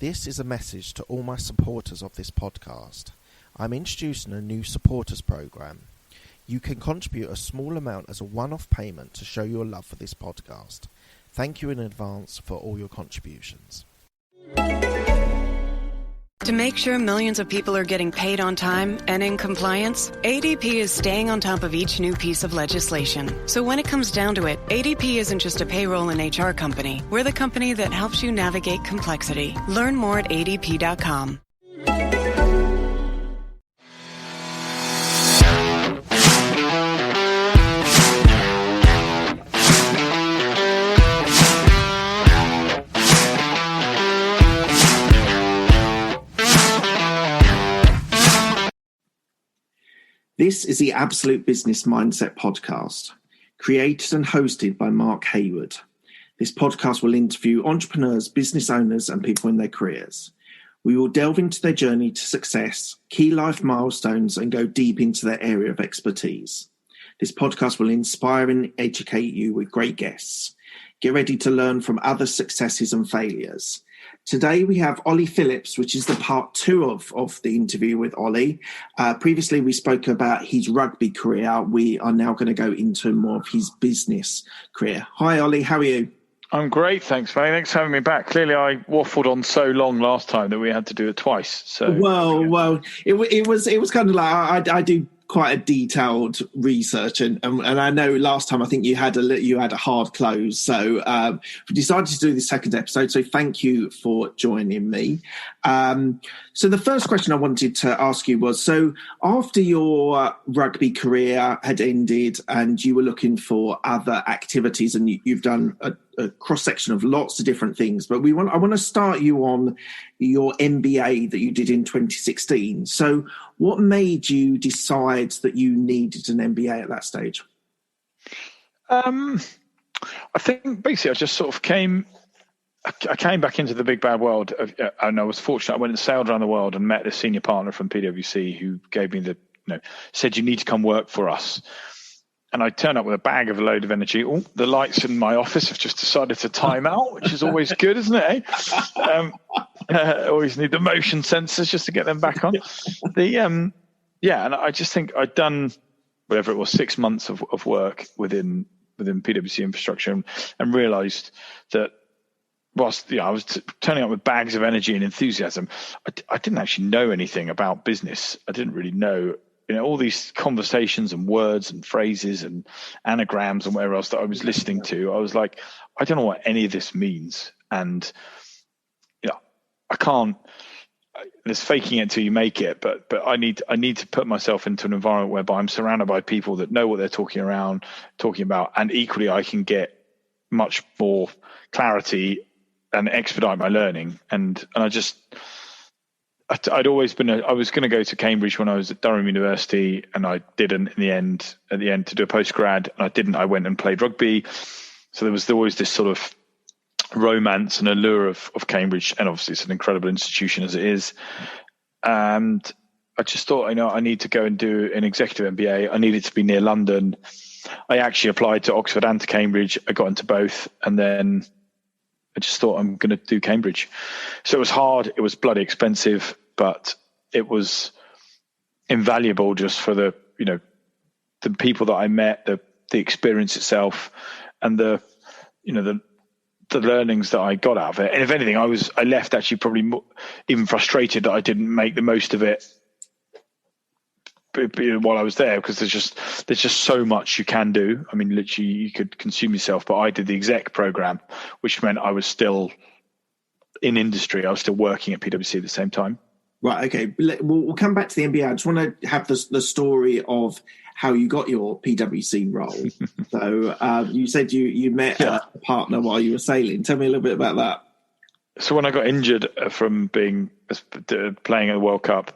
This is a message to all my supporters of this podcast. I'm introducing a new supporters program. You can contribute a small amount as a one-off payment to show your love for this podcast. Thank you in advance for all your contributions. To make sure millions of people are getting paid on time and in compliance, ADP is staying on top of each new piece of legislation. So when it comes down to it, ADP isn't just a payroll and HR company. We're the company that helps you navigate complexity. Learn more at adp.com. This is the Absolute Business Mindset podcast, created and hosted by Mark Hayward. This podcast will interview entrepreneurs, business owners, and people in their careers. We will delve into their journey to success, key life milestones, and go deep into their area of expertise. This podcast will inspire and educate you with great guests. Get ready to learn from other successes and failures. Today we have Ollie Phillips, which is the part 2 of the interview with Ollie. Previously we spoke about his rugby career. We are now going to go into more of his business career. Hi Ollie, how are you? I'm great, thanks mate. Thanks for having me back. Clearly I waffled on so long last time that we had to do it twice. So it was kind of like I do quite a detailed research, and I know last time I think you had a hard close, so we decided to do the second episode. So thank you for joining me. So the first question I wanted to ask you was: so after your rugby career had ended and you were looking for other activities, and you've done a cross section of lots of different things, but I want to start you on your MBA that you did in 2016. So what made you decide that you needed an MBA at that stage? I think basically I just sort of came back into the big bad world, and I was fortunate. I went and sailed around the world and met the senior partner from PwC who gave me said, you need to come work for us. And I turned up with a bag of a load of energy. Oh, the lights in my office have just decided to time out, which is always good, isn't it? Always need the motion sensors just to get them back on. And I just think I'd done whatever it was, 6 months of work within PwC infrastructure, and realised that whilst I was turning up with bags of energy and enthusiasm, I didn't actually know anything about business. I didn't really know. All these conversations and words and phrases and anagrams and whatever else that I was listening to, I was like, I don't know what any of this means. And, I can't, there's faking it until you make it, but I need to put myself into an environment whereby I'm surrounded by people that know what they're talking about. And equally, I can get much more clarity and expedite my learning. And I'd always been I was going to go to Cambridge when I was at Durham University, and I didn't at the end to do a postgrad, and I didn't. I went and played rugby. So there was always this sort of romance and allure of Cambridge, and obviously it's an incredible institution as it is. And I just thought, I need to go and do an executive MBA. I needed to be near London. I actually applied to Oxford and to Cambridge. I got into both, and then I just thought, I'm going to do Cambridge. So it was hard. It was bloody expensive, but it was invaluable just for the people that I met, the experience itself, and the learnings that I got out of it. And if anything, I left actually probably more, even frustrated that I didn't make the most of it while I was there, because there's just so much you can do. I mean, literally you could consume yourself, but I did the exec program, which meant I was still in industry. I was still working at PwC at the same time. Right. Okay. We'll come back to the MBA. I just want to have the story of how you got your PwC role. So you said you met a partner while you were sailing. Tell me a little bit about that. So when I got injured from playing at the World Cup,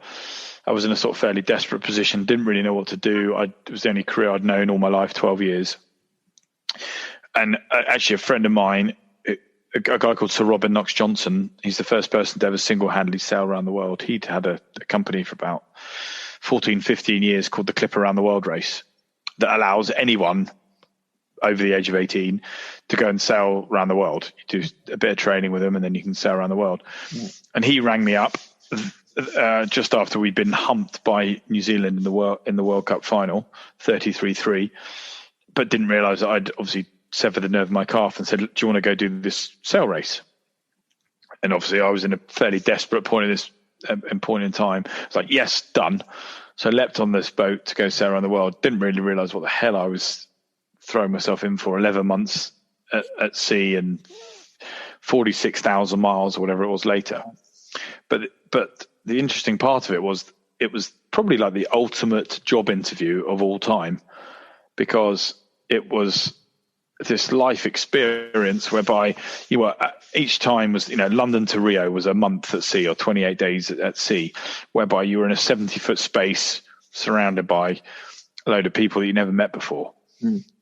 I was in a sort of fairly desperate position, didn't really know what to do. It was the only career I'd known all my life, 12 years. And actually a friend of mine, a guy called Sir Robin Knox-Johnson, he's the first person to ever single-handedly sail around the world. He'd had a company for about 14, 15 years called the Clip Around the World Race that allows anyone over the age of 18 to go and sail around the world. You do a bit of training with him and then you can sail around the world. Yeah. And he rang me up just after we'd been humped by New Zealand in the World Cup final, 33-3, but didn't realise that I'd obviously severed the nerve of my calf and said, do you want to go do this sail race? And obviously I was in a fairly desperate point in time. It's like, yes, done. So I leapt on this boat to go sail around the world. Didn't really realise what the hell I was throwing myself in for. 11 months at sea and 46,000 miles or whatever it was later. But the interesting part of it was probably like the ultimate job interview of all time, because it was this life experience whereby you were each time was, London to Rio was a month at sea or 28 days at sea, whereby you were in a 70-foot space surrounded by a load of people that you never met before.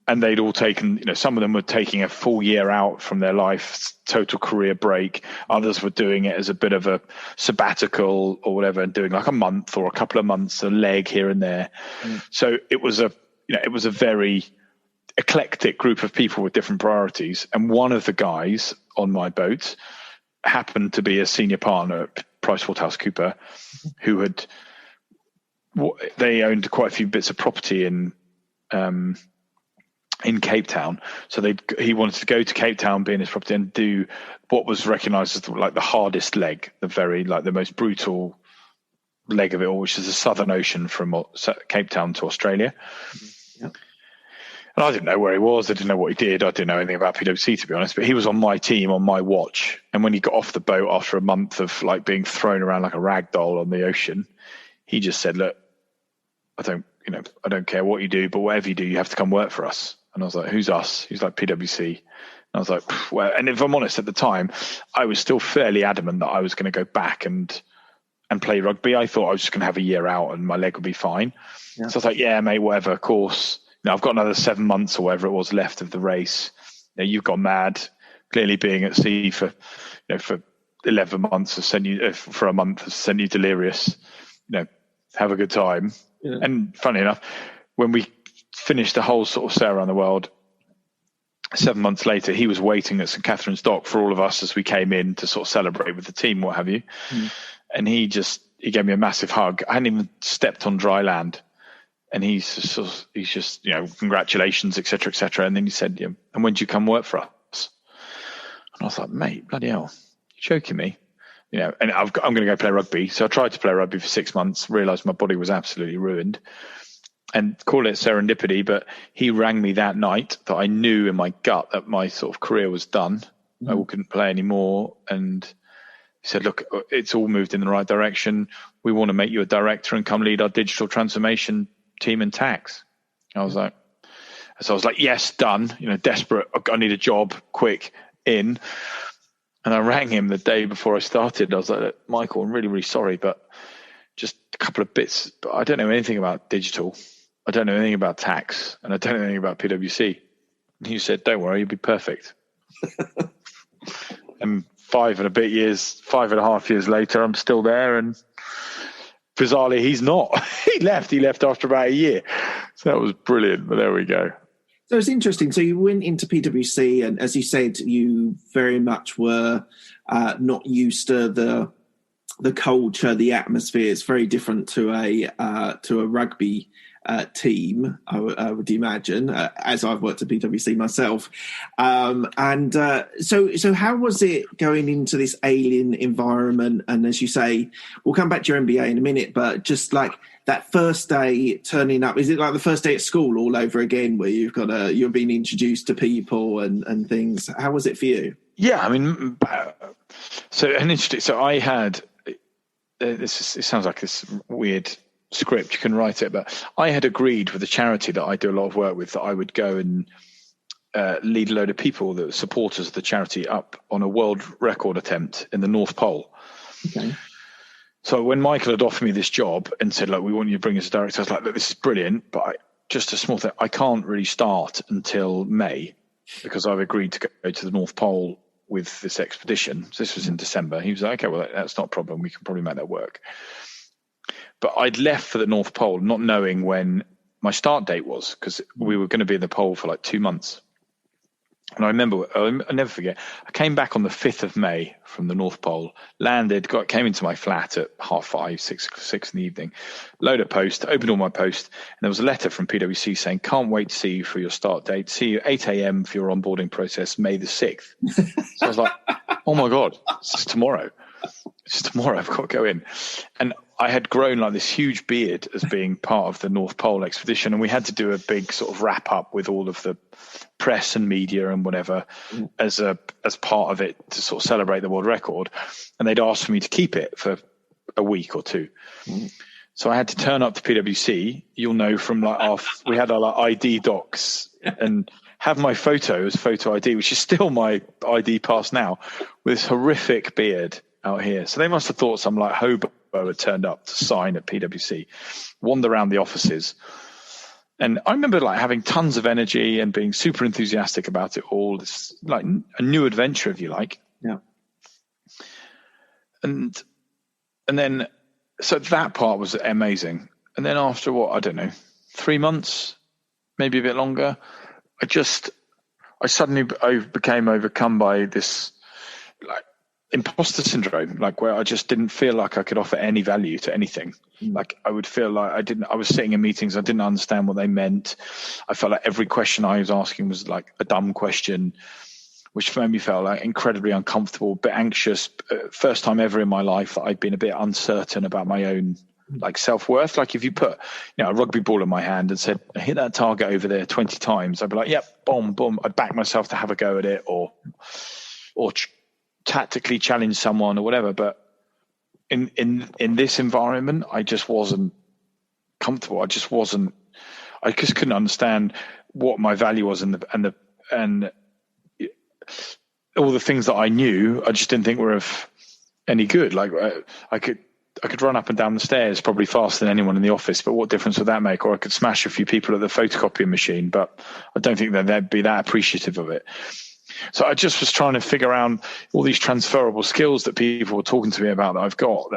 And they'd all taken, some of them were taking a full year out from their life, total career break. Others were doing it as a bit of a sabbatical or whatever, and doing like a month or a couple of months, a leg here and there. So it was a very eclectic group of people with different priorities. And one of the guys on my boat happened to be a senior partner at PricewaterhouseCoopers, who they owned quite a few bits of property in Cape Town. So he wanted to go to Cape Town, be in his property, and do what was recognized as the hardest leg, the most brutal leg of it all, which is the Southern Ocean from Cape Town to Australia. Yep. And I didn't know where he was. I didn't know what he did. I didn't know anything about PwC, to be honest, but he was on my team, on my watch. And when he got off the boat after a month of being thrown around like a rag doll on the ocean, he just said, look, I don't care what you do, but whatever you do, you have to come work for us. And I was like, who's us? He's like, PwC. And I was like, well, and if I'm honest, at the time, I was still fairly adamant that I was going to go back and play rugby. I thought I was just going to have a year out and my leg would be fine. Yeah. So I was like, yeah, mate, whatever, of course. I've got another 7 months or whatever it was left of the race. You've gone mad. Clearly being at sea for 11 months has sent you, for a month has sent you delirious. Have a good time. Yeah. And funny enough, when we finished the whole sort of sail around the world, 7 months later, he was waiting at St. Catherine's Dock for all of us as we came in to sort of celebrate with the team, what have you. And he gave me a massive hug. I hadn't even stepped on dry land. And he's just, congratulations, et cetera, et cetera. And then he said, and when do you come work for us? And I was like, mate, bloody hell, you're joking me. And I'm going to go play rugby. So I tried to play rugby for 6 months, realized my body was absolutely ruined, and call it serendipity. But he rang me that night that I knew in my gut that my sort of career was done. I couldn't play anymore. And he said, look, it's all moved in the right direction. We want to make you a director and come lead our digital transformation team in tax. I was like, yes, done. Desperate. I need a job, quick, in. And I rang him the day before I started. I was like, Michael, I'm really, really sorry, but just a couple of bits. But I don't know anything about digital. I don't know anything about tax, and I don't know anything about PwC. And he said, don't worry, you'll be perfect. And 5.5 years later, I'm still there, and bizarrely, he's not. He left after about a year. So that was brilliant, but there we go. So it's interesting. So you went into PwC, and as you said, you very much were not used to the culture, the atmosphere. It's very different to a rugby team, I would imagine, as I've worked at PwC myself. So how was it going into this alien environment? And as you say, we'll come back to your MBA in a minute, but just like that first day turning up, is it like the first day at school all over again, where you're being introduced to people and things? How was it for you? Yeah, I mean, so I had it sounds like this weird script, you can write it, but I had agreed with a charity that I do a lot of work with that I would go and lead a load of people, that were supporters of the charity, up on a world record attempt in the North Pole. Okay. So when Michael had offered me this job and said, look, we want you to bring us a director, I was like, look, this is brilliant, but just a small thing, I can't really start until May because I've agreed to go to the North Pole with this expedition. So this was in December. He was like, okay, well, that's not a problem. We can probably make that work. But I'd left for the North Pole not knowing when my start date was, because we were going to be in the pole for like 2 months. And I remember, I'll never forget, I came back on the 5th of May from the North Pole, came into my flat at 5:30, 6 in the evening, load of post, opened all my post, and there was a letter from PwC saying, can't wait to see you for your start date. See you 8 a.m. for your onboarding process, May the 6th. So I was like, oh my God, it's tomorrow. It's tomorrow, I've got to go in. And I had grown like this huge beard as being part of the North Pole expedition, and we had to do a big sort of wrap up with all of the press and media and whatever as part of it to sort of celebrate the world record. And they'd asked for me to keep it for a week or two. So I had to turn up to PwC. You'll know from we had our ID docs and have my photo as photo ID, which is still my ID pass now, with this horrific beard out here. So they must have thought some like hobo had turned up to sign at PwC, wander around the offices. And I remember like having tons of energy and being super enthusiastic about it all. It's like a new adventure, if you like. Yeah. And then, so that part was amazing. And then after I don't know, 3 months, maybe a bit longer, I became overcome by this like imposter syndrome, like where I just didn't feel like I could offer any value to anything. Like I would feel like I was sitting in meetings, I didn't understand what they meant. I felt like every question I was asking was like a dumb question, which made me feel like incredibly uncomfortable, a bit anxious. First time ever in my life that I'd been a bit uncertain about my own like self-worth. Like if you put a rugby ball in my hand and said, hit that target over there 20 times, I'd be like, yep, boom, boom. I'd back myself to have a go at it or tactically challenge someone or whatever. But in this environment, I just wasn't comfortable. I just couldn't understand what my value was and all the things that I knew, I just didn't think were of any good. Like I could run up and down the stairs probably faster than anyone in the office, but what difference would that make? Or I could smash a few people at the photocopying machine, but I don't think that they'd be that appreciative of it. So I just was trying to figure out all these transferable skills that people were talking to me about that I've got.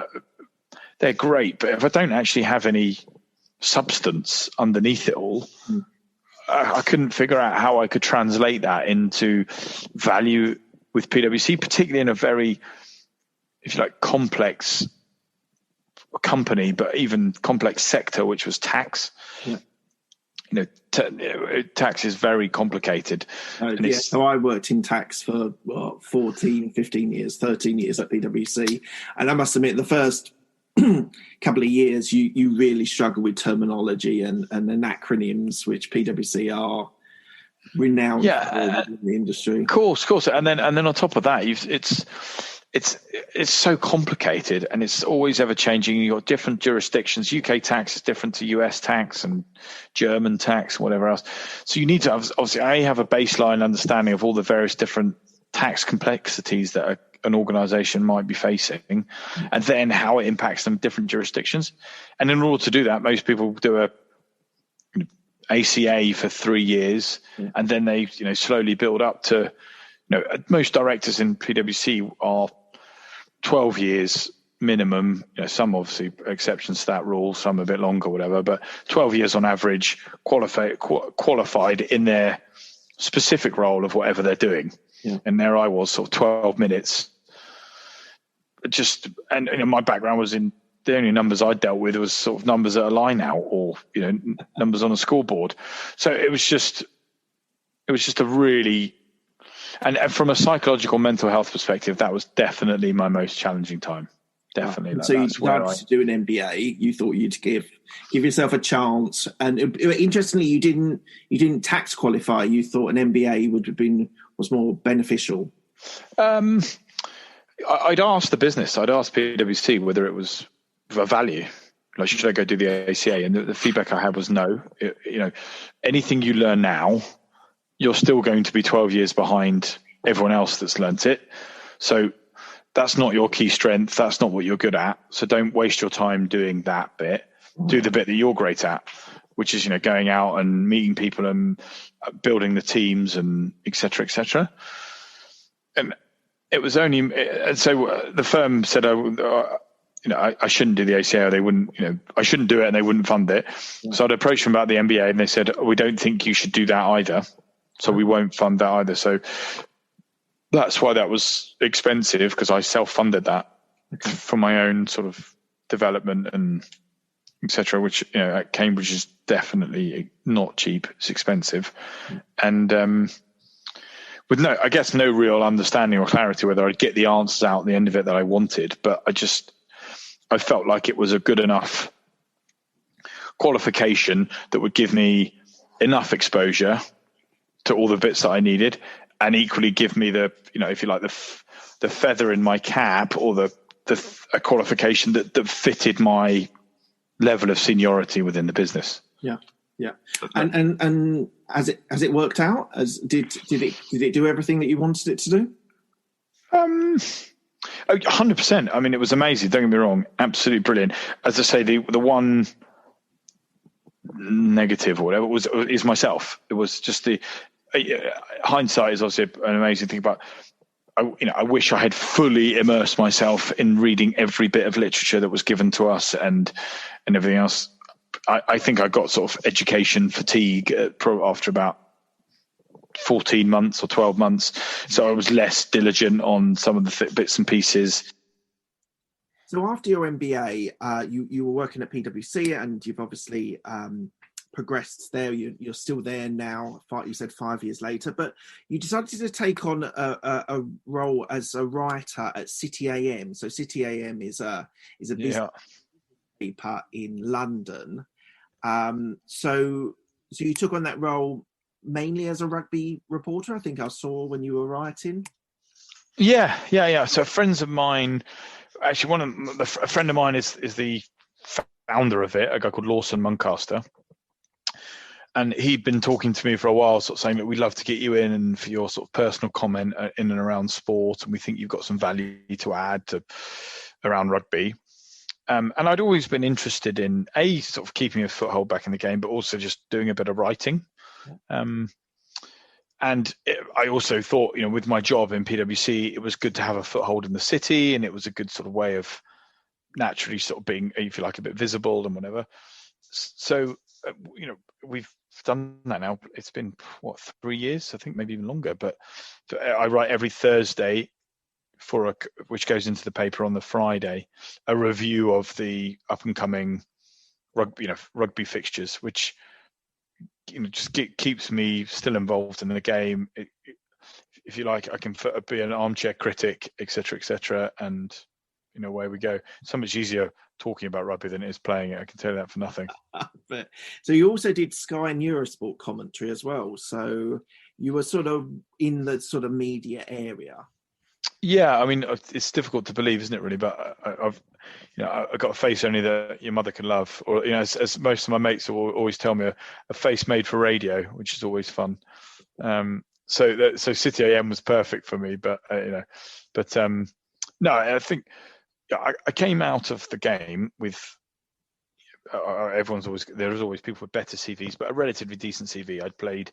They're great, but if I don't actually have any substance underneath it all, I couldn't figure out how I could translate that into value with PwC, particularly in a very, if you like, complex company, but even complex sector, which was tax. Yeah. Tax is very complicated. So I worked in tax for 14, 15 years, 13 years at PwC. And I must admit, the first couple of years, you really struggle with terminology and acronyms, which PwC are renowned for in the industry. Of course. And then on top of that, it's so complicated and it's always ever changing. You've got different jurisdictions. UK tax is different to US tax and German tax, whatever else. So you need to obviously have a baseline understanding of all the various different tax complexities that an organization might be facing, and then how it impacts them in different jurisdictions. And in order to do that, most people do a ACA for 3 years, and then they slowly build up to, most directors in PwC are 12 years minimum. Some obviously exceptions to that rule, some a bit longer, whatever, but 12 years on average qualified in their specific role of whatever they're doing. Yeah. And there I was, sort of 12 minutes. And my background was in the only numbers I dealt with was sort of numbers at a line out or numbers on a scoreboard. So it was just a really. And from a psychological mental health perspective, that was definitely my most challenging time. Definitely. Wow. So you decided to do an MBA. You thought you'd give yourself a chance. And interestingly, you didn't tax qualify. You thought an MBA was more beneficial. I'd asked the business. I'd asked PwC whether it was a value. Like, should I go do the ACA? And the feedback I had was no. Anything you learn now, you're still going to be 12 years behind everyone else that's learnt it. So that's not your key strength. That's not what you're good at. So don't waste your time doing that bit. Do the bit that you're great at, which is, going out and meeting people and building the teams and et cetera, et cetera. And it was only, and so the firm said, I shouldn't do the ACA, or they wouldn't, I shouldn't do it and they wouldn't fund it. Yeah. So I'd approached them about the MBA and they said, we don't think you should do that either. So we won't fund that either. So that's why that was expensive, because I self-funded that for my own sort of development and etc. Which, at Cambridge is definitely not cheap. It's expensive, and with no real understanding or clarity whether I'd get the answers out at the end of it that I wanted. But I felt like it was a good enough qualification that would give me enough exposure to all the bits that I needed, and equally give me the, if you like, the feather in my cap, or a qualification that fitted my level of seniority within the business. Yeah. And has it worked out? Did it do everything that you wanted it to do? 100%. I mean, it was amazing. Don't get me wrong, absolutely brilliant. As I say, the one negative or whatever is myself. It was just hindsight is obviously an amazing thing, but I wish I had fully immersed myself in reading every bit of literature that was given to us and everything else. I think I got sort of education fatigue after about 14 months or 12 months. So I was less diligent on some of the bits and pieces. So after your MBA, you were working at PwC, and you've obviously progressed there. You're still there now. You said 5 years later, but you decided to take on a role as a writer at City AM. So City AM is a business paper in London. So you took on that role mainly as a rugby reporter, I think I saw when you were writing. Yeah. So friends of mine. Actually, a friend of mine is the founder of it, a guy called Lawson Muncaster, and he'd been talking to me for a while, sort of saying that we'd love to get you in and for your sort of personal comment in and around sport, and we think you've got some value to add around rugby. And I'd always been interested in sort of keeping a foothold back in the game, but also just doing a bit of writing. I also thought, with my job in PwC, it was good to have a foothold in the city, and it was a good sort of way of naturally sort of being, if you like, a bit visible and whatever. So, we've done that now. It's been, 3 years, I think, maybe even longer. But I write every Thursday which goes into the paper on the Friday, a review of the up and coming rugby fixtures, which just keeps me still involved in the game. If you like, I can be an armchair critic, etc., and away we go. So much easier talking about rugby than it is playing it. I can tell you that for nothing. So you also did Sky and Eurosport commentary as well. So you were sort of in the sort of media area. Yeah, I mean, it's difficult to believe, isn't it, really? But I've got a face only that your mother can love, or as most of my mates will always tell me, a face made for radio, which is always fun. So City AM was perfect for me, but no, I think I came out of the game with there's always people with better CVs, but a relatively decent CV. I'd played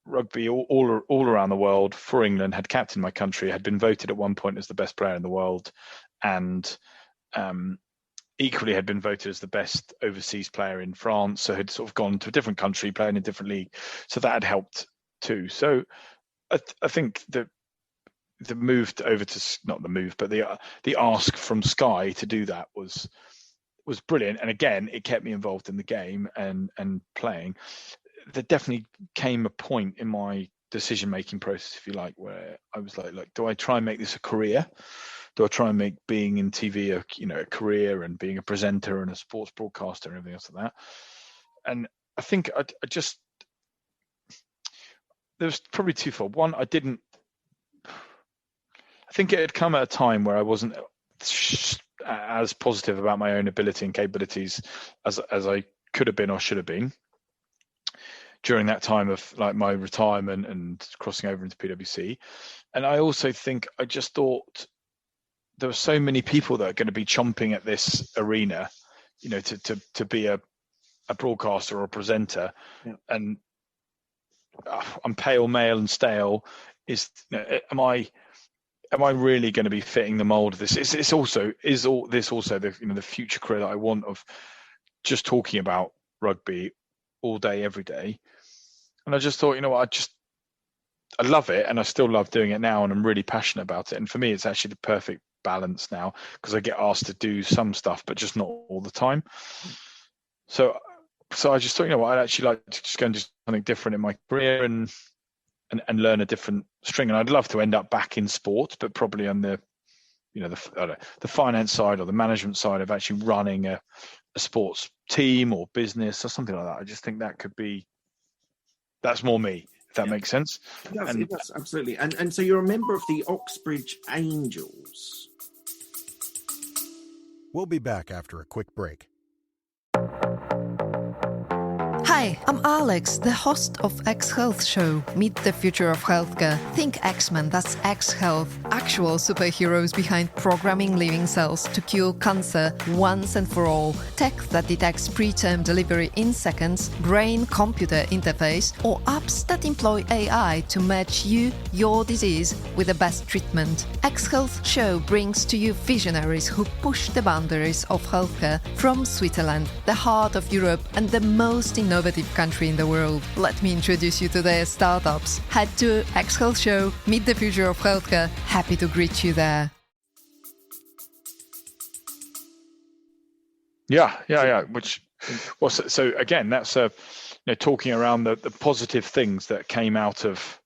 rugby all around the world for England, had captained my country, had been voted at one point as the best player in the world, and equally had been voted as the best overseas player in France. So had sort of gone to a different country, playing in a different league. So that had helped too. So I think the move over to, not the move, but the ask from Sky to do that was brilliant. And again, it kept me involved in the game and playing. There definitely came a point in my decision-making process, if you like, where I was like, do I try and make this a career? Do I try and make being in TV a career, and being a presenter and a sports broadcaster and everything else like that? And I think I just, there was probably twofold. One, I think it had come at a time where I wasn't as positive about my own ability and capabilities as I could have been or should have been during that time of like my retirement and crossing over into PwC. And I also think I just thought there were so many people that are going to be chomping at this arena, to be a broadcaster or a presenter. Yeah. And I'm pale, male and stale. Am I really going to be fitting the mold of this? Is all this also the future career that I want, of just talking about rugby all day, every day? And I just thought, you know what, I love it, and I still love doing it now, and I'm really passionate about it. And for me, it's actually the perfect balance now, because I get asked to do some stuff, but just not all the time. So I just thought, you know what, I'd actually like to just go and do something different in my career and learn a different string. And I'd love to end up back in sports, but probably on the, you know, the finance side or the management side of actually running a sports team or business or something like that. I just think that's more me, if that makes sense. It does, absolutely. And so you're a member of the Oxbridge Angels. We'll be back after a quick break. Hi, I'm Alex, the host of X Health Show. Meet the future of healthcare. Think X-Men, that's X Health. Actual superheroes behind programming living cells to cure cancer once and for all. Tech that detects preterm delivery in seconds, brain-computer interface, or apps that employ AI to match you, your disease, with the best treatment. X Health Show brings to you visionaries who push the boundaries of healthcare from Switzerland, the heart of Europe and the most innovative country in the world. Let me introduce you to their startups. Head to X Health Show, meet the future of healthcare. Happy to greet you there. Yeah. Which, well, so again, that's talking around the positive things that came out of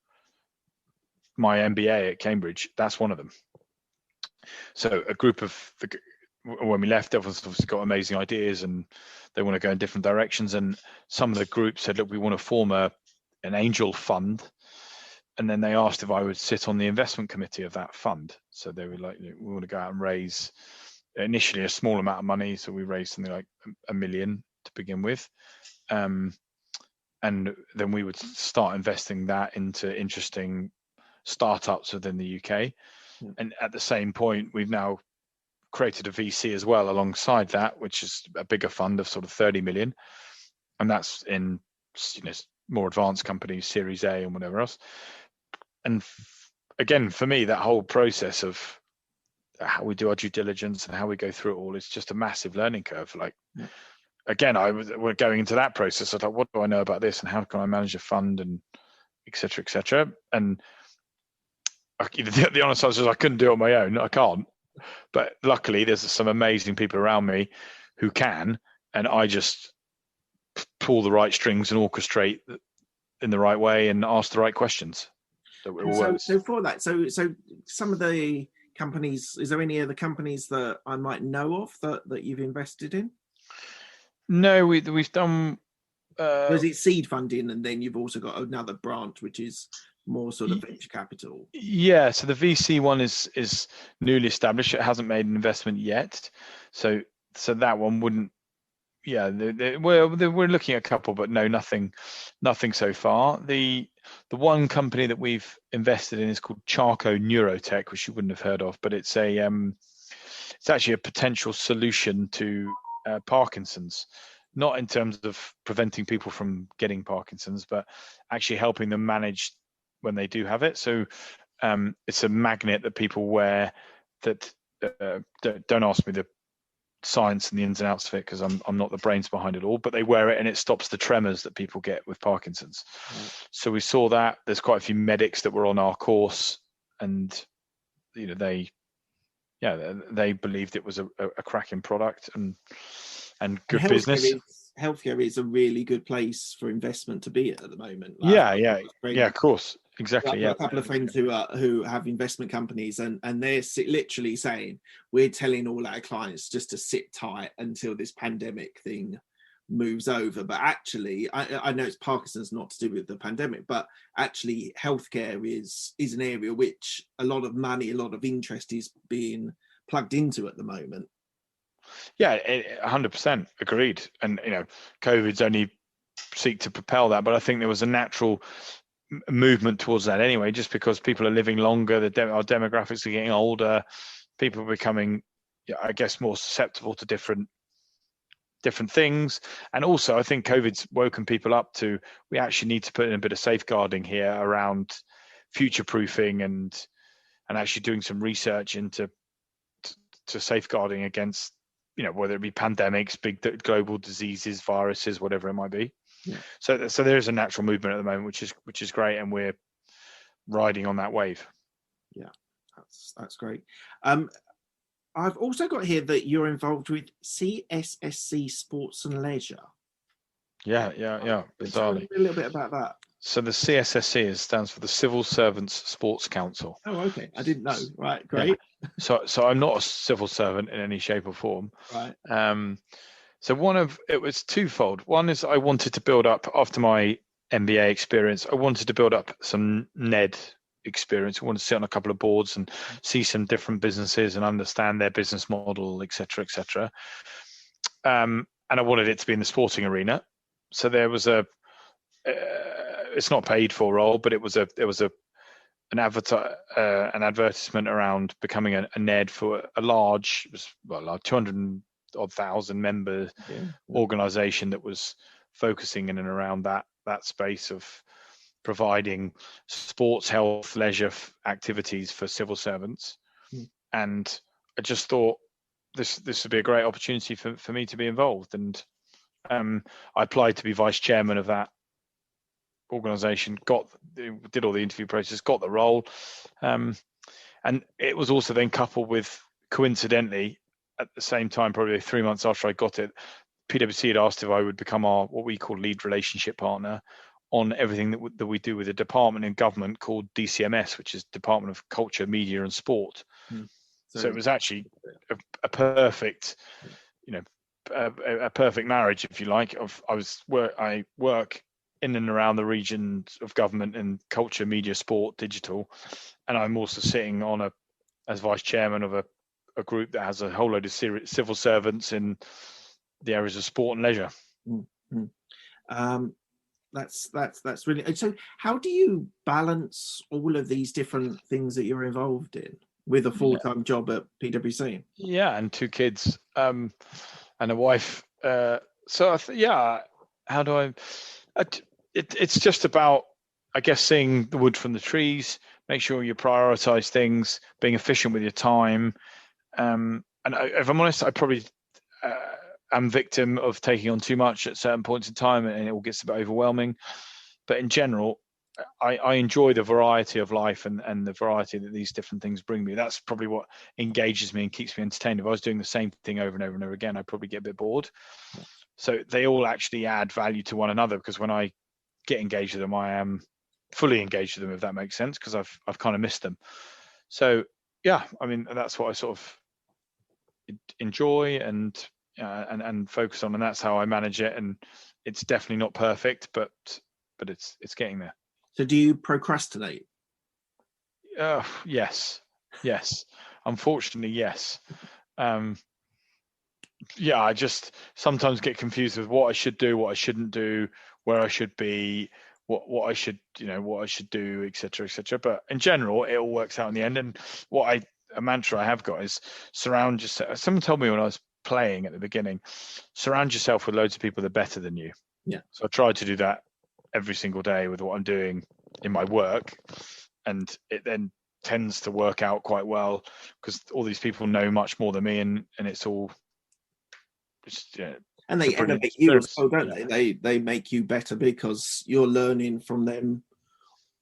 my MBA at Cambridge. That's one of them. So a group of when we left, everyone's obviously got amazing ideas and they want to go in different directions. And some of the groups said, look, we want to form an angel fund. And then they asked if I would sit on the investment committee of that fund. So they were like, we want to go out and raise initially a small amount of money. So we raised something like $1 million to begin with. And then we would start investing that into interesting startups within the UK. And at the same point, we've now created a VC as well alongside that, which is a bigger fund of sort of 30 million. And that's in, more advanced companies, Series A and whatever else. And again, for me, that whole process of how we do our due diligence and how we go through it all is just a massive learning curve. Again, we're going into that process. I was like, what do I know about this and how can I manage a fund and et cetera, et cetera. And the honest answer is I couldn't do it on my own. I can't. But luckily, there's some amazing people around me who can, and I just pull the right strings and orchestrate in the right way and ask the right questions. So for that, so some of the companies, is there any other companies that I might know of that you've invested in? No, we've done. Or is it seed funding, and then you've also got another branch which is more sort of venture capital? Yeah, so the VC one is newly established. It hasn't made an investment yet, so that one wouldn't. Yeah, we're looking at a couple, but no, nothing so far. The one company that we've invested in is called Charco Neurotech, which you wouldn't have heard of, but it's actually a potential solution to Parkinson's. Not in terms of preventing people from getting Parkinson's, but actually helping them manage when they do have it. So it's a magnet that people wear that don't ask me the science and the ins and outs of it, because I'm not the brains behind it all, but they wear it and it stops the tremors that people get with Parkinson's. So we saw that there's quite a few medics that were on our course, and they believed it was a cracking product and good business. Healthcare is a really good place for investment to be at the moment. Yeah, of course. Exactly. A couple of friends who have investment companies, and they're literally saying, we're telling all our clients just to sit tight until this pandemic thing moves over. But actually, I know it's Parkinson's, not to do with the pandemic, but actually healthcare is an area which a lot of money, a lot of interest is being plugged into at the moment. Yeah, 100% agreed. And COVID's only seek to propel that, but I think there was a natural movement towards that anyway, just because people are living longer, our demographics are getting older, people are becoming, I guess, more susceptible to different things. And also I think COVID's woken people up to, we actually need to put in a bit of safeguarding here around future proofing and actually doing some research into safeguarding against, whether it be pandemics, big global diseases, viruses, whatever it might be. Yeah. So there is a natural movement at the moment, which is great, and we're riding on that wave. Yeah, that's great. I've also got here that you're involved with CSSC Sports and Leisure. Yeah. Tell me Bizarrely. a little bit about that. So the CSSC stands for the Civil Servants Sports Council. Oh, okay. I didn't know. Right, great. Yeah. So I'm not a civil servant in any shape or form. Right. So it was twofold. One is I wanted to build up, after my MBA experience, I wanted to build up some NED experience. I wanted to sit on a couple of boards and see some different businesses and understand their business model, et cetera, et cetera. And I wanted it to be in the sporting arena. So there was it's not paid for role, but an advertisement around becoming a NED for a large, like 200,000 member organization that was focusing in and around that space of providing sports, health, leisure activities for civil servants. And I just thought this would be a great opportunity for me to be involved. And I applied to be vice chairman of that organization, did all the interview process, got the role. And it was also then coupled with, coincidentally, at the same time, probably 3 months after I got it, PwC had asked if I would become what we call lead relationship partner on everything that we do with a department in government called DCMS, which is Department of Culture, Media and Sport. So it was actually a perfect, a perfect marriage, if you like. I work in and around the regions of government in culture, media, sport, digital, and I'm also sitting on as vice chairman of a group that has a whole load of civil servants in the areas of sport and leisure. That's really. So how do you balance all of these different things that you're involved in with a full-time job at PwC? Yeah, and 2 kids, and a wife. How do I? It's just about, I guess, seeing the wood from the trees, make sure you prioritize things, being efficient with your time. And if I'm honest, I probably am victim of taking on too much at certain points in time, and it all gets a bit overwhelming. But in general, I enjoy the variety of life and the variety that these different things bring me. That's probably what engages me and keeps me entertained. If I was doing the same thing over and over and over again, I'd probably get a bit bored. So they all actually add value to one another, because when I get engaged with them, I am fully engaged with them, if that makes sense, because I've kind of missed them. So yeah, I mean, that's what I sort of enjoy and focus on, and that's how I manage it. And it's definitely not perfect, but it's getting there. So do you procrastinate? Yes. Unfortunately, yes. I just sometimes get confused with what I should do, what I shouldn't do, where I should be, what I should do, etc., etc. But in general, it all works out in the end. And a mantra I have got is surround yourself. Someone told me when I was playing at the beginning, surround yourself with loads of people that are better than you. Yeah. So I try to do that every single day with what I'm doing in my work, and it then tends to work out quite well, because all these people know much more than me, and it's all just and they elevate you as well, don't they? They make you better because you're learning from them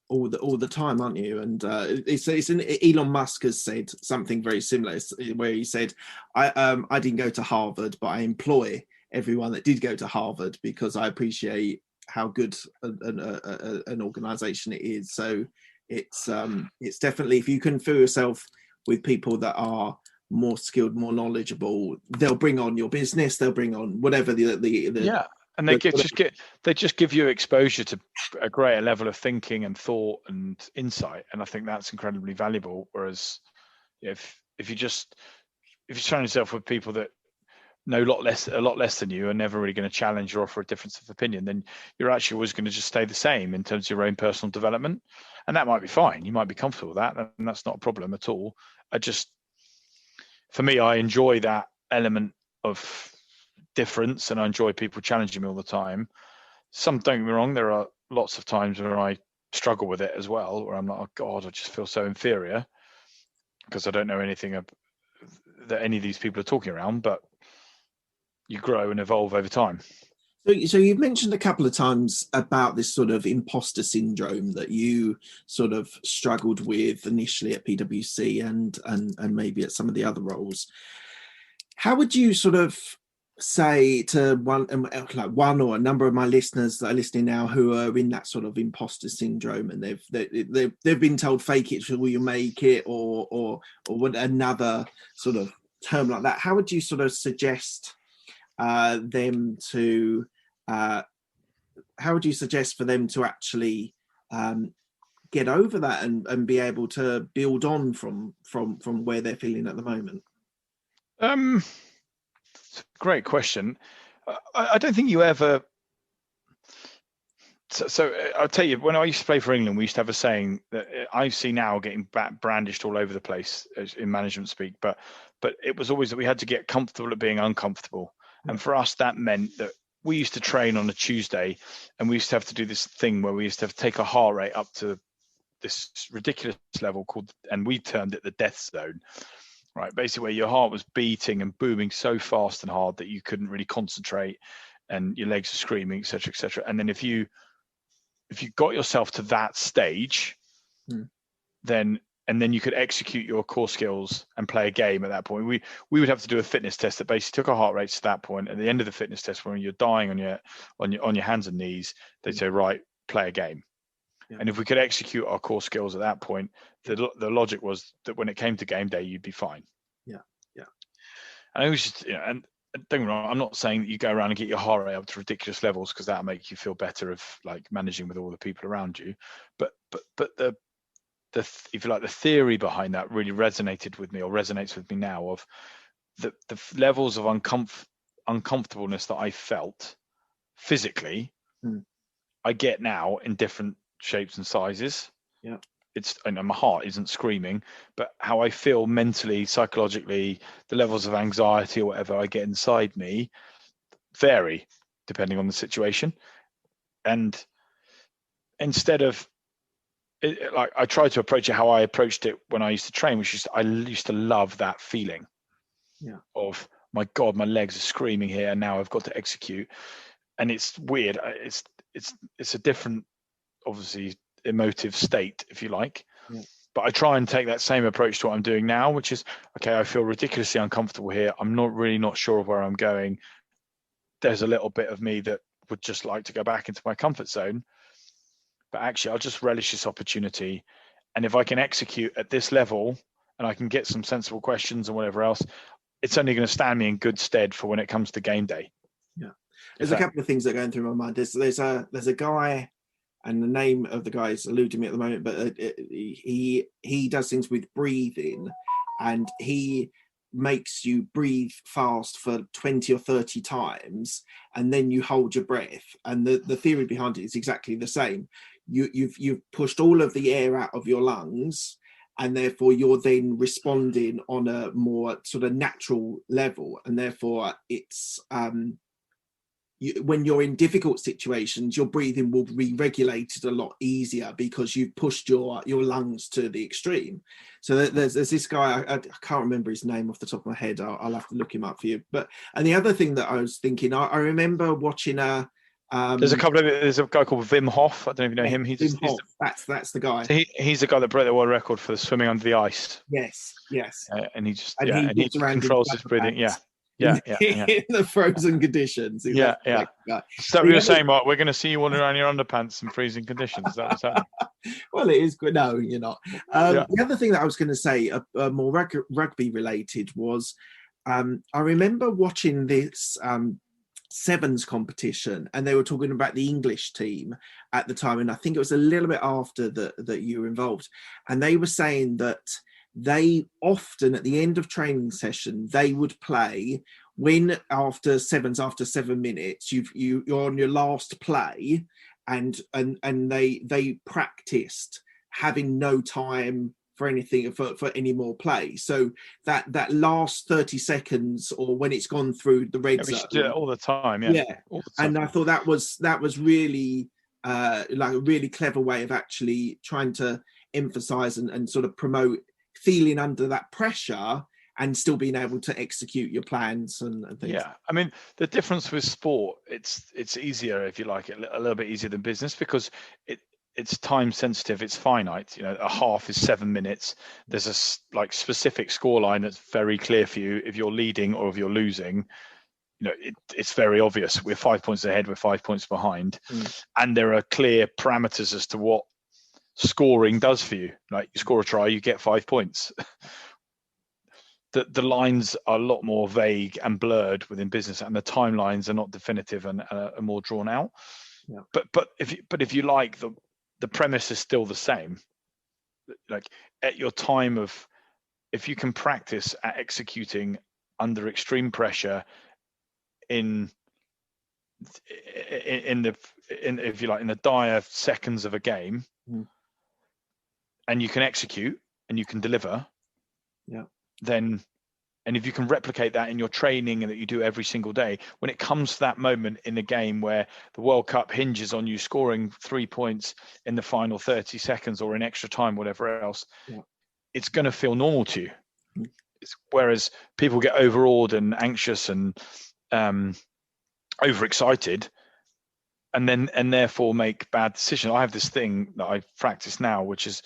all the time, aren't you? And Elon Musk has said something very similar, where he said, I didn't go to Harvard, but I employ everyone that did go to Harvard because I appreciate how good an organization it is. So it's definitely, if you can fill yourself with people that are more skilled, more knowledgeable, they'll bring on your business, they'll bring on whatever and they just give you exposure to a greater level of thinking and thought and insight, and I think that's incredibly valuable. Whereas if you're surrounding yourself with people that know a lot less than you, are never really going to challenge or offer a difference of opinion, then you're actually always going to just stay the same in terms of your own personal development, and that might be fine. You might be comfortable with that, and that's not a problem at all. For me, I enjoy that element of difference, and I enjoy people challenging me all the time. Don't get me wrong, there are lots of times where I struggle with it as well, where I'm like, oh God, I just feel so inferior because I don't know anything that any of these people are talking around, but you grow and evolve over time. So you've mentioned a couple of times about this sort of imposter syndrome that you sort of struggled with initially at PwC and maybe at some of the other roles. How would you sort of say to one or a number of my listeners that are listening now who are in that sort of imposter syndrome, and they've been told fake it till you make it, or what, another sort of term like that? How would you sort of suggest them to how would you suggest for them to actually get over that and be able to build on from where they're feeling at the moment? It's a great question. I don't think you ever. So I'll tell you, when I used to play for England, we used to have a saying that I see now getting brandished all over the place in management speak, but it was always that we had to get comfortable at being uncomfortable. And for us, that meant that we used to train on a Tuesday, and we used to have to do this thing where we used to have to take our heart rate up to this ridiculous level and we termed it the death zone. Right, basically where your heart was beating and booming so fast and hard that you couldn't really concentrate, and your legs are screaming, etc., etc. And then if you got yourself to that stage, then you could execute your core skills and play a game at that point. We would have to do a fitness test that basically took our heart rates to that point. At the end of the fitness test, when you're dying on your hands and knees, they'd say, right, play a game. Yeah. And if we could execute our core skills at that point, the logic was that when it came to game day, you'd be fine. Yeah. And it was just, and don't get me wrong, I'm not saying that you go around and get your heart rate up to ridiculous levels, because that'll make you feel better of like managing with all the people around you. But the if you like, the theory behind that really resonated with me, or resonates with me now, of the levels of uncomfortableness that I felt physically, I get now in different shapes and sizes. Yeah, and my heart isn't screaming, but how I feel mentally, psychologically, the levels of anxiety or whatever I get inside me vary depending on the situation. And instead of like, I try to approach it how I approached it when I used to train, which is I used to love that feeling of, my God, my legs are screaming here, and now I've got to execute. And it's weird. It's a different, obviously, emotive state, if you like. But I try and take that same approach to what I'm doing now, which is, okay, I feel ridiculously uncomfortable here. I'm not sure of where I'm going. There's a little bit of me that would just like to go back into my comfort zone. But actually, I'll just relish this opportunity. And if I can execute at this level, and I can get some sensible questions and whatever else, it's only going to stand me in good stead for when it comes to game day. Yeah. There's a couple of things that are going through my mind. There's a guy, and the name of the guy is eluding me at the moment, but he does things with breathing, and he makes you breathe fast for 20 or 30 times, and then you hold your breath. And the theory behind it is exactly the same. You've pushed all of the air out of your lungs, and therefore you're then responding on a more sort of natural level, and therefore it's when you're in difficult situations, your breathing will be regulated a lot easier because you've pushed your lungs to the extreme. So there's this guy, I can't remember his name off the top of my head. I'll have to look him up for you. And the other thing that I was thinking, I remember watching there's a guy called Wim Hof. I don't know if you know him. Wim Hof. That's the guy. So he's the guy that broke the world record for the swimming under the ice. Yes. And he just he controls his breathing. In the frozen conditions. Exactly. Yeah. So we were saying, Mark, we're going to see you wandering around your underpants in freezing conditions. Is that what's happening? Well, it is good. No, you're not. The other thing that I was going to say, more rugby related, was I remember watching this sevens competition, and they were talking about the English team at the time, and I think it was a little bit after that you were involved, and they were saying that they often, at the end of training session, they would play when after 7 minutes you're on your last play, and they practiced having no time for anything, for any more play. So that last 30 seconds, or when it's gone through the red zone, do it all the time. All the time. And I thought that was really like a really clever way of actually trying to emphasize and sort of promote feeling under that pressure and still being able to execute your plans and things. Yeah, I mean, the difference with sport, it's easier, if you like it, a little bit easier than business, because it's time sensitive, it's finite. A half is 7 minutes. There's a like specific scoreline that's very clear for you. If you're leading or if you're losing, it's very obvious. We're 5 points ahead, we're 5 points behind, and there are clear parameters as to what scoring does for you. Like, you score a try, you get 5 points. The lines are a lot more vague and blurred within business, and the timelines are not definitive and are more drawn out. Yeah. But if you like, the premise is still the same. Like, at your time of, if you can practice at executing under extreme pressure in if you like, in the dire seconds of a game, and you can execute and you can deliver, then, and if you can replicate that in your training and that you do every single day, when it comes to that moment in the game where the World Cup hinges on you scoring 3 points in the final 30 seconds or in extra time, whatever else, it's going to feel normal to you. Whereas people get overawed and anxious and overexcited, and therefore make bad decisions. I have this thing that I practice now, which is,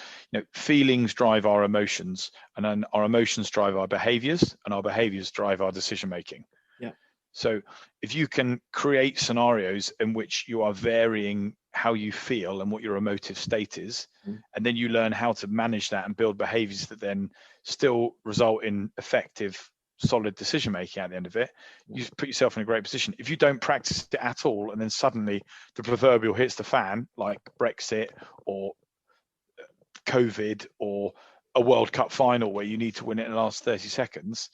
feelings drive our emotions, and then our emotions drive our behaviors, and our behaviors drive our decision making. Yeah. So if you can create scenarios in which you are varying how you feel and what your emotive state is, and then you learn how to manage that and build behaviors that then still result in effective, solid decision making at the end of it, you put yourself in a great position. If you don't practice it at all, and then suddenly the proverbial hits the fan, like Brexit or COVID or a World Cup final where you need to win it in the last 30 seconds,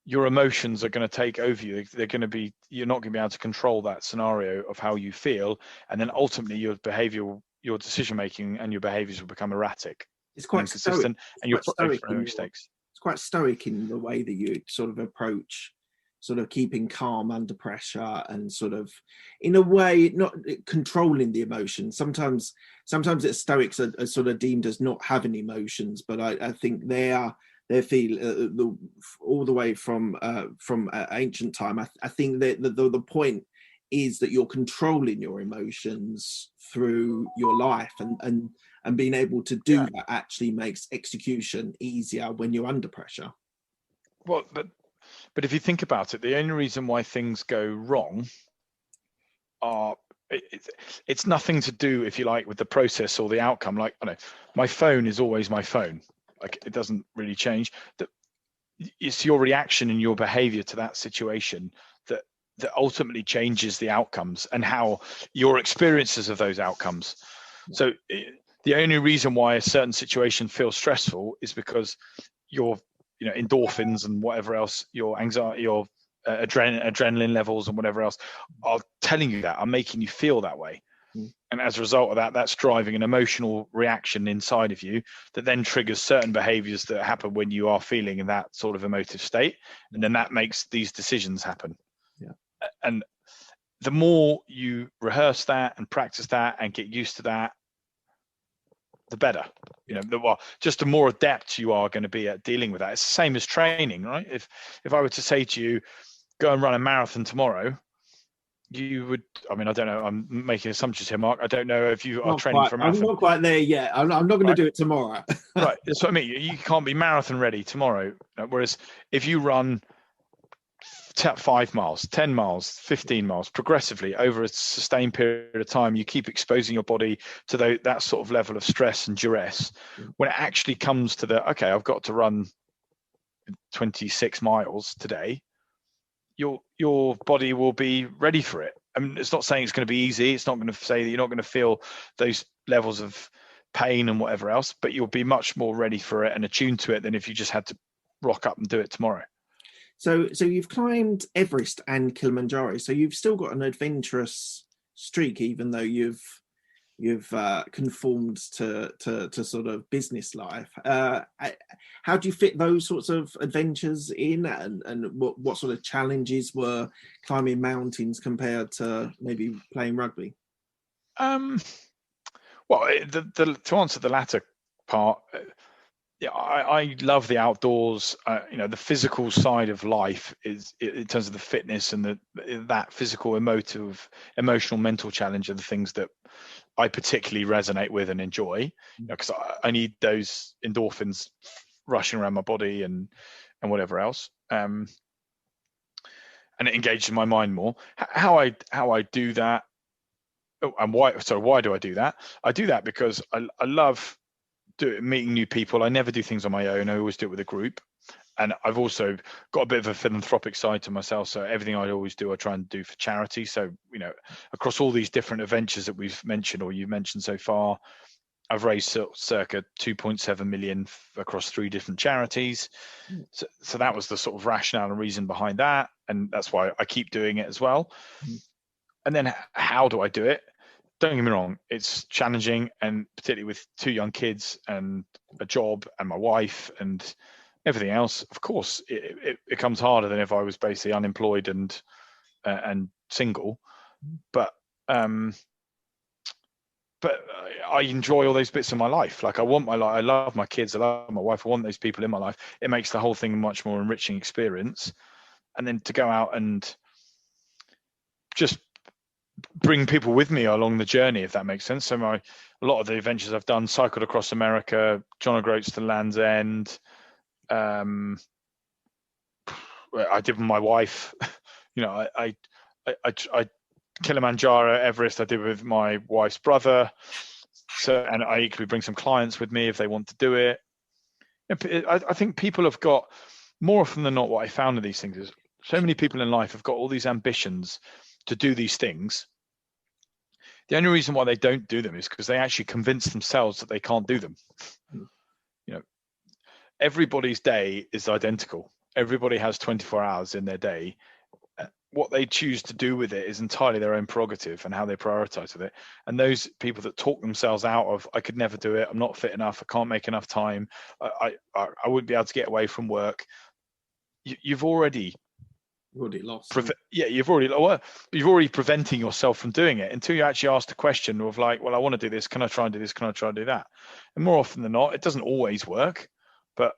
your emotions are going to take over you. You're not going to be able to control that scenario of how you feel, and then ultimately your behavior, your decision making and your behaviors will become erratic. It's quite inconsistent, and you're making mistakes. It's quite stoic in the way that you sort of approach sort of keeping calm under pressure, and sort of, in a way, not controlling the emotions. Sometimes the Stoics are sort of deemed as not having emotions, but I think they feel all the way from ancient time. I think that the point is that you're controlling your emotions through your life, and being able to do that actually makes execution easier when you're under pressure. Well, but if you think about it, the only reason why things go wrong it's nothing to do, if you like, with the process or the outcome. Like, I know my phone is always my phone. Like, it doesn't really change. It's your reaction and your behavior to that situation that ultimately changes the outcomes and how your experiences of those outcomes. So the only reason why a certain situation feels stressful is because your endorphins and whatever else, your anxiety, your adrenaline levels and whatever else are telling you that, are making you feel that way. And as a result of that, that's driving an emotional reaction inside of you that then triggers certain behaviors that happen when you are feeling in that sort of emotive state. And then that makes these decisions happen. And the more you rehearse that and practice that and get used to that, the better. Just the more adept you are going to be at dealing with that. It's the same as training, right? If I were to say to you, go and run a marathon tomorrow, you would, I don't know, I'm making assumptions here, Mark. I don't know if you are training for a marathon. I'm not quite there yet. I'm not going to do it tomorrow. Right, that's what I mean. You can't be marathon ready tomorrow. Whereas if you run 5 miles, 10 miles, 15 miles progressively over a sustained period of time, you keep exposing your body to that sort of level of stress and duress. When it actually comes to I've got to run 26 miles today, your body will be ready for it. I mean, it's not saying it's going to be easy. It's not going to say that you're not going to feel those levels of pain and whatever else, but you'll be much more ready for it and attuned to it than if you just had to rock up and do it tomorrow. So you've climbed Everest and Kilimanjaro, so you've still got an adventurous streak, even though you've conformed to sort of business life. How do you fit those sorts of adventures in, and what sort of challenges were climbing mountains compared to maybe playing rugby? Well, to answer the latter part, yeah, I love the outdoors. The physical side of life is, in terms of the fitness and that physical, emotional, mental challenge are the things that I particularly resonate with and enjoy, because I need those endorphins rushing around my body and whatever else. And it engages my mind more. How I do that, and why do I do that? I do that because I love meeting new people. I never do things on my own. I always do it with a group. And I've also got a bit of a philanthropic side to myself. So everything I always do, I try and do for charity. So, across all these different adventures that we've mentioned, or you've mentioned so far, I've raised circa 2.7 million across 3 different charities. So that was the sort of rationale and reason behind that. And that's why I keep doing it as well. And then how do I do it? Don't get me wrong, it's challenging, and particularly with 2 young kids and a job and my wife and everything else, of course, it becomes harder than if I was basically unemployed and single. But I enjoy all those bits of my life. Like, I want my life. I love my kids. I love my wife. I want those people in my life. It makes the whole thing a much more enriching experience. And then to go out and just bring people with me along the journey, if that makes sense. So a lot of the adventures I've done, cycled across America, John O'Groats to Land's End. I did with my wife. I Kilimanjaro, Everest, I did with my wife's brother. So, and I equally bring some clients with me if they want to do it. I think people have got, more often than not, what I found in these things is so many people in life have got all these ambitions to do these things. The only reason why they don't do them is because they actually convince themselves that they can't do them. Everybody's day is identical. Everybody has 24 hours in their day. What they choose to do with it is entirely their own prerogative and how they prioritize with it. And those people that talk themselves out of, I could never do it, I'm not fit enough, I can't make enough time, I wouldn't be able to get away from work. You've already lost. You've already preventing yourself from doing it until you actually ask the question of, like, well, I want to do this. Can I try and do this? Can I try and do that? And more often than not, it doesn't always work, but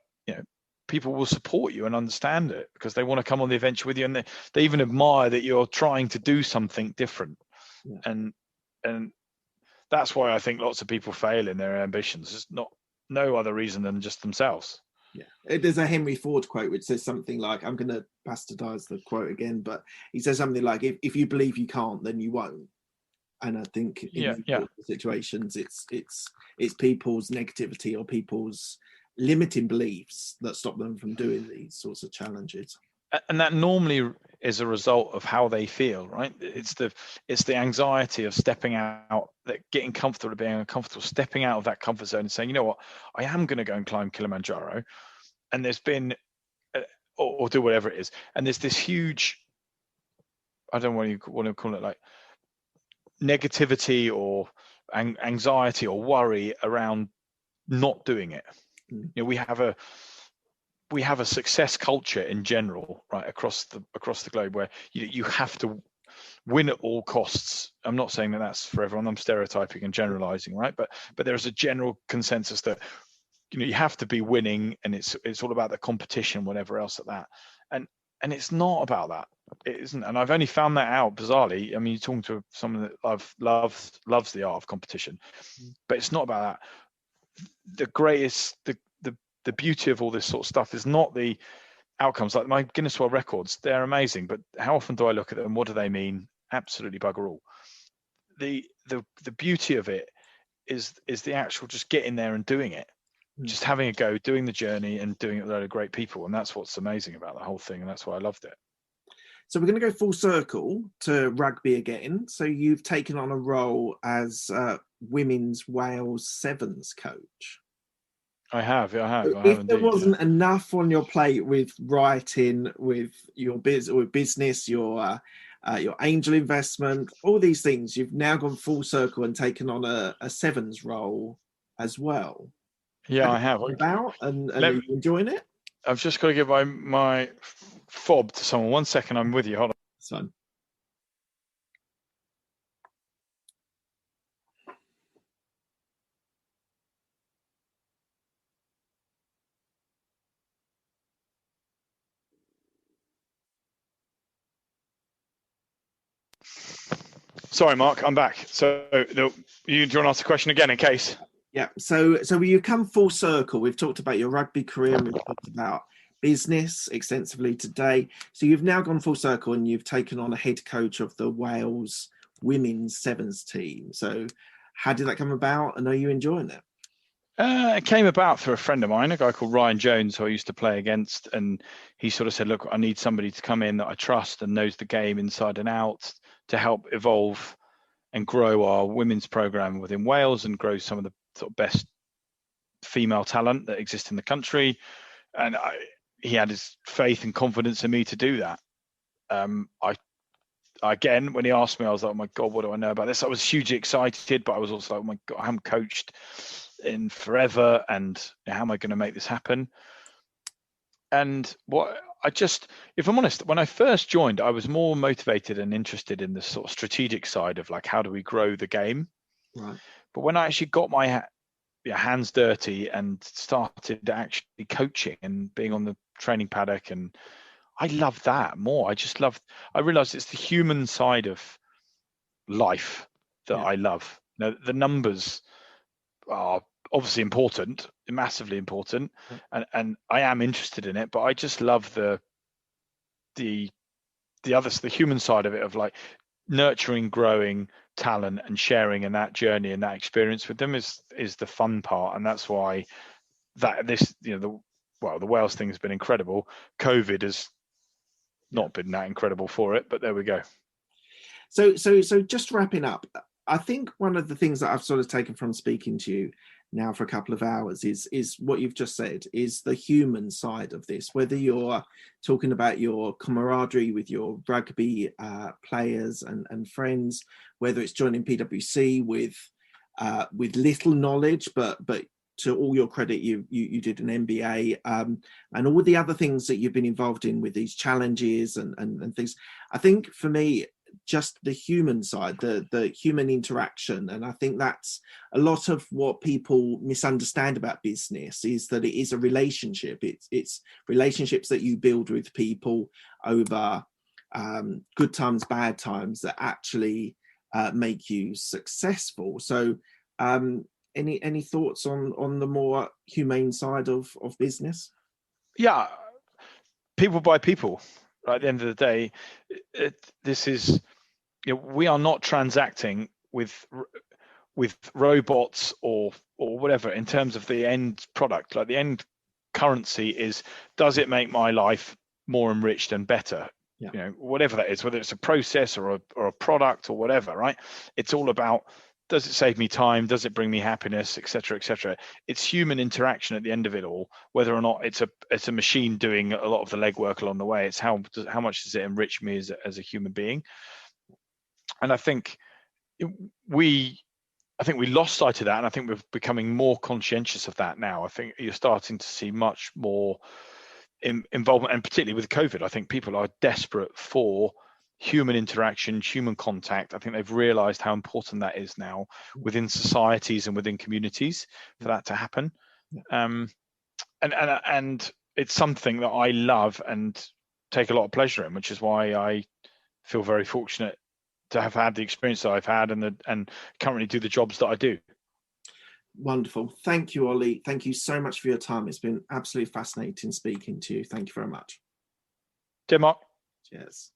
people will support you and understand it because they want to come on the adventure with you, and they even admire that you're trying to do something different. And that's why I think lots of people fail in their ambitions. It's no other reason than just themselves. There's a Henry Ford quote which says something like, I'm going to bastardize the quote again, but he says something like, if you believe you can't, then you won't. And I think in situations, it's people's negativity or people's limiting beliefs that stop them from doing these sorts of challenges. And that normally is a result of how they feel, right? It's the anxiety of stepping out, that getting comfortable, being uncomfortable, stepping out of that comfort zone and saying, you know what, I am going to go and climb Kilimanjaro. And there's been, or do whatever it is. And there's this huge, I don't want to call it like negativity or anxiety or worry around not doing it. We have a success culture in general, right, across the globe, where you have to win at all costs. I'm not saying that that's for everyone. I'm stereotyping and generalizing, right? But there's a general consensus that you have to be winning, and it's all about the competition, whatever else at that. And it's not about that. It isn't. And I've only found that out bizarrely. I mean, you're talking to someone that loves the art of competition, but it's not about that. The greatest, the beauty of all this sort of stuff is not the outcomes. Like my Guinness World Records, they're amazing, but how often do I look at them? What do they mean? Absolutely bugger all. The beauty of it is the actual just getting there and doing it, just having a go, doing the journey and doing it with a load of great people. And that's what's amazing about the whole thing. And that's why I loved it. So we're going to go full circle to rugby again. So you've taken on a role as Women's Wales Sevens coach. I have If there wasn't enough on your plate with writing, with your business, your angel investment, all these things, you've now gone full circle and taken on a sevens role as well. Yeah, I have. And are you enjoying it? I've just got to give my fob to someone. 1 second, I'm with you. Hold on. Son. Sorry, Mark, I'm back. So do you want to ask the question again in case? Yeah. So you've come full circle. We've talked about your rugby career and we've talked about business extensively today. So you've now gone full circle and you've taken on a head coach of the Wales women's sevens team. So how did that come about and are you enjoying it? It came about through a friend of mine, a guy called Ryan Jones, who I used to play against. And he sort of said, look, I need somebody to come in that I trust and knows the game inside and out to help evolve and grow our women's program within Wales and grow some of the sort of best female talent that exists in the country. And he had his faith and confidence in me to do that. Again, when he asked me, I was like, oh my God, what do I know about this? I was hugely excited, but I was also like, oh my God, I haven't coached in forever. And how am I going to make this happen? And if I'm honest, when I first joined, I was more motivated and interested in the sort of strategic side of like, how do we grow the game? Right. But when I actually got my hands dirty and started actually coaching and being on the training paddock, and I love that more. I realized it's the human side of life that I love. Now, the numbers are obviously important, massively important, and I am interested in it, but I just love the human side of it, of like nurturing, growing talent and sharing in that journey and that experience with them is the fun part. And that's why the Wales thing has been incredible. COVID has not been that incredible for it, but there we go. So just wrapping up, I think one of the things that I've sort of taken from speaking to you now for a couple of hours is what you've just said, is the human side of this, whether you're talking about your camaraderie with your rugby players and friends, whether it's joining PwC with little knowledge, but to all your credit, you did an MBA, and all the other things that you've been involved in with these challenges and things. I think for me, just the human side, the human interaction, and I think that's a lot of what people misunderstand about business, is that it is a relationship. It's relationships that you build with people over good times, bad times, that actually make you successful. So any thoughts on the more humane side of business? Yeah, people by people. Right, at the end of the day, this is, we are not transacting with robots or whatever in terms of the end product. Like the end currency is, does it make my life more enriched and better? Yeah. Whatever that is, whether it's a process or a product or whatever, right? It's all about, does it save me time? Does it bring me happiness, et cetera, et cetera? It's human interaction at the end of it all, whether or not it's a machine doing a lot of the legwork along the way. It's how much does it enrich me as a human being? And I think we lost sight of that, and I think we're becoming more conscientious of that now. I think you're starting to see much more involvement, and particularly with COVID, I think people are desperate for human interaction, human contact. I think they've realized how important that is now within societies and within communities for that to happen. And it's something that I love and take a lot of pleasure in, which is why I feel very fortunate to have had the experience that I've had and currently do the jobs that I do. Wonderful. Thank you, Ollie. Thank you so much for your time. It's been absolutely fascinating speaking to you. Thank you very much. Cheers, Mark. Cheers.